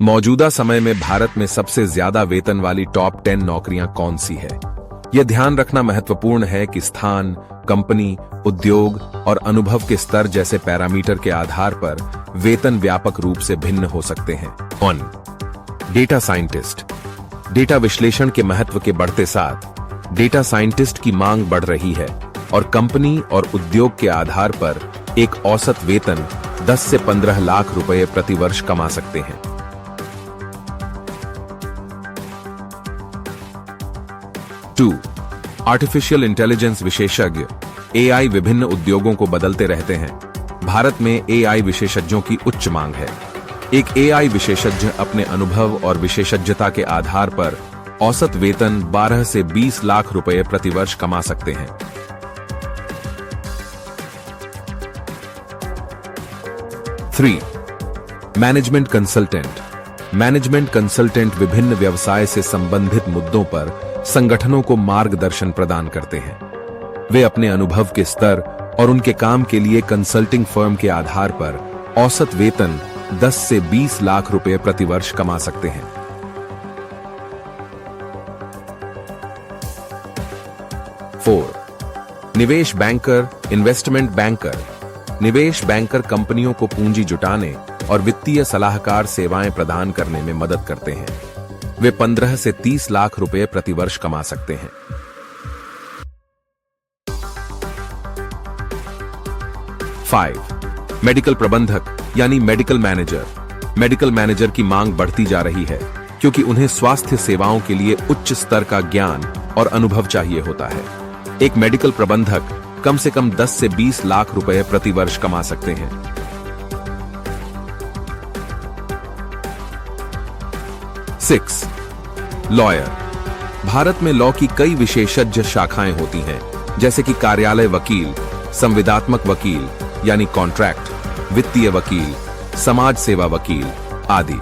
मौजूदा समय में भारत में सबसे ज्यादा वेतन वाली टॉप 10 नौकरियां कौन सी है? यह ध्यान रखना महत्वपूर्ण है कि स्थान, कंपनी, उद्योग और अनुभव के स्तर जैसे पैरामीटर के आधार पर वेतन व्यापक रूप से भिन्न हो सकते हैं। 1. Data scientist. डेटा विश्लेषण के महत्व के बढ़ते साथ डेटा साइंटिस्ट की मांग बढ़ रही है और कंपनी और उद्योग के आधार पर एक औसत वेतन 10 से 15 लाख रुपए प्रति वर्ष कमा सकते हैं। 2. आर्टिफिशियल इंटेलिजेंस विशेषज्ञ। एआई विभिन्न उद्योगों को बदलते रहते हैं। भारत में एआई विशेषज्ञों की उच्च मांग है। एक एआई विशेषज्ञ अपने अनुभव और विशेषज्ञता के आधार पर औसत वेतन 12 से 20 लाख रुपए प्रति वर्ष कमा सकते हैं। 3. Management consultant. मैनेजमेंट कंसल्टेंट विभिन्न व्यवसाय से संबंधित मुद्दों पर संगठनों को मार्गदर्शन प्रदान करते हैं। वे अपने अनुभव के स्तर और उनके काम के लिए कंसल्टिंग फर्म के आधार पर औसत वेतन 10 से 20 लाख रुपए प्रति वर्ष कमा सकते हैं। 4. निवेश बैंकर, इन्वेस्टमेंट बैंकर। निवेश बैंकर कंपनियों को पूंजी जुटाने और वित्तीय सलाहकार सेवाएं प्रदान करने में मदद करते हैं। वे 15 से 30 लाख रुपए प्रति वर्ष कमा सकते हैं। 5. मेडिकल प्रबंधक यानी मेडिकल मैनेजर। मेडिकल मैनेजर की मांग बढ़ती जा रही है क्योंकि उन्हें स्वास्थ्य सेवाओं के लिए उच्च स्तर का ज्ञान और अनुभव चाहिए होता है। एक मेडिकल प्रबंधक कम से कम 10 से 20 लाख रुपए प्रति वर्ष कमा सकते हैं। 6. लॉयर। भारत में लॉ की कई विशेषज्ञ शाखाएं होती हैं, जैसे कि कार्यालय वकील, संविदात्मक वकील यानी कॉन्ट्रैक्ट, वित्तीय वकील, समाज सेवा वकील आदि।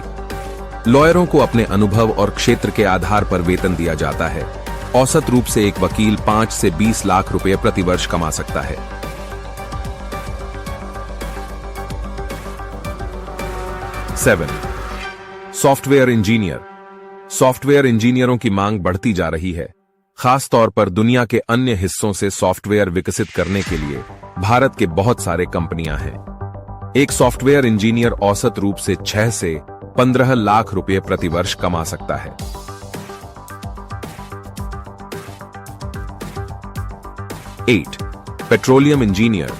लॉयरों को अपने अनुभव और क्षेत्र के आधार पर वेतन दिया जाता है। औसत रूप से एक वकील 5 से 20 लाख रुपए प्रति वर्ष कमा सकता है। 7. Software engineer. सॉफ्टवेयर इंजीनियरों की मांग बढ़ती जा रही है। खास तौर पर दुनिया के अन्य हिस्सों से सॉफ्टवेयर विकसित करने के लिए भारत के बहुत सारे कंपनियां हैं। एक सॉफ्टवेयर इंजीनियर औसत रूप से 6 से 15 लाख रुपए प्रति वर्ष कमा सकता है। 8. Petroleum engineer.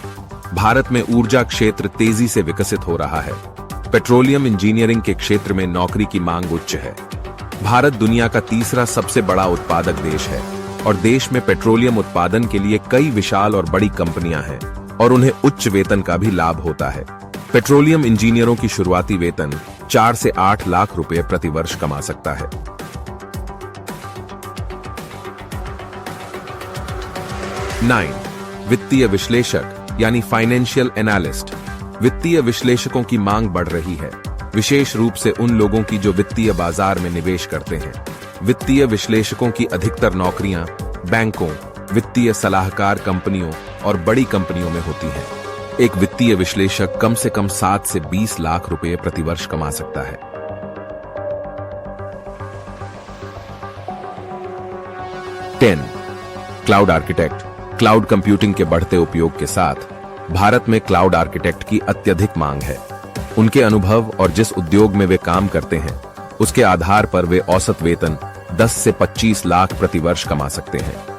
भारत में ऊर्जा क्षेत्र तेजी से विकसित हो रहा है। पेट्रोलियम इंजीनियरिंग के क्षेत्र में नौकरी की मांग उच्च है। भारत दुनिया का तीसरा सबसे बड़ा उत्पादक देश है और देश में पेट्रोलियम उत्पादन के लिए कई विशाल और बड़ी कंपनियां हैं और उन्हें उच्च वेतन का भी लाभ होता है। पेट्रोलियम इंजीनियरों की शुरुआती वेतन 4 से 8 लाख रुपए प्रति वर्ष कमा सकता है। 9. वित्तीय विश्लेषक यानी फाइनेंशियल एनालिस्ट। वित्तीय विश्लेषकों की मांग बढ़ रही है, विशेष रूप से उन लोगों की जो वित्तीय बाजार में निवेश करते हैं। वित्तीय विश्लेषकों की अधिकतर नौकरियां बैंकों, वित्तीय सलाहकार कंपनियों और बड़ी कंपनियों में होती हैं। एक वित्तीय विश्लेषक कम से कम 7 से 20 लाख रुपए प्रति वर्ष कमा सकता है। 10. Cloud architect. क्लाउड कंप्यूटिंग के बढ़ते उपयोग के साथ भारत में क्लाउड आर्किटेक्ट की अत्यधिक मांग है। उनके अनुभव और जिस उद्योग में वे काम करते हैं, उसके आधार पर वे औसत वेतन 10 से 25 लाख प्रति वर्ष कमा सकते हैं।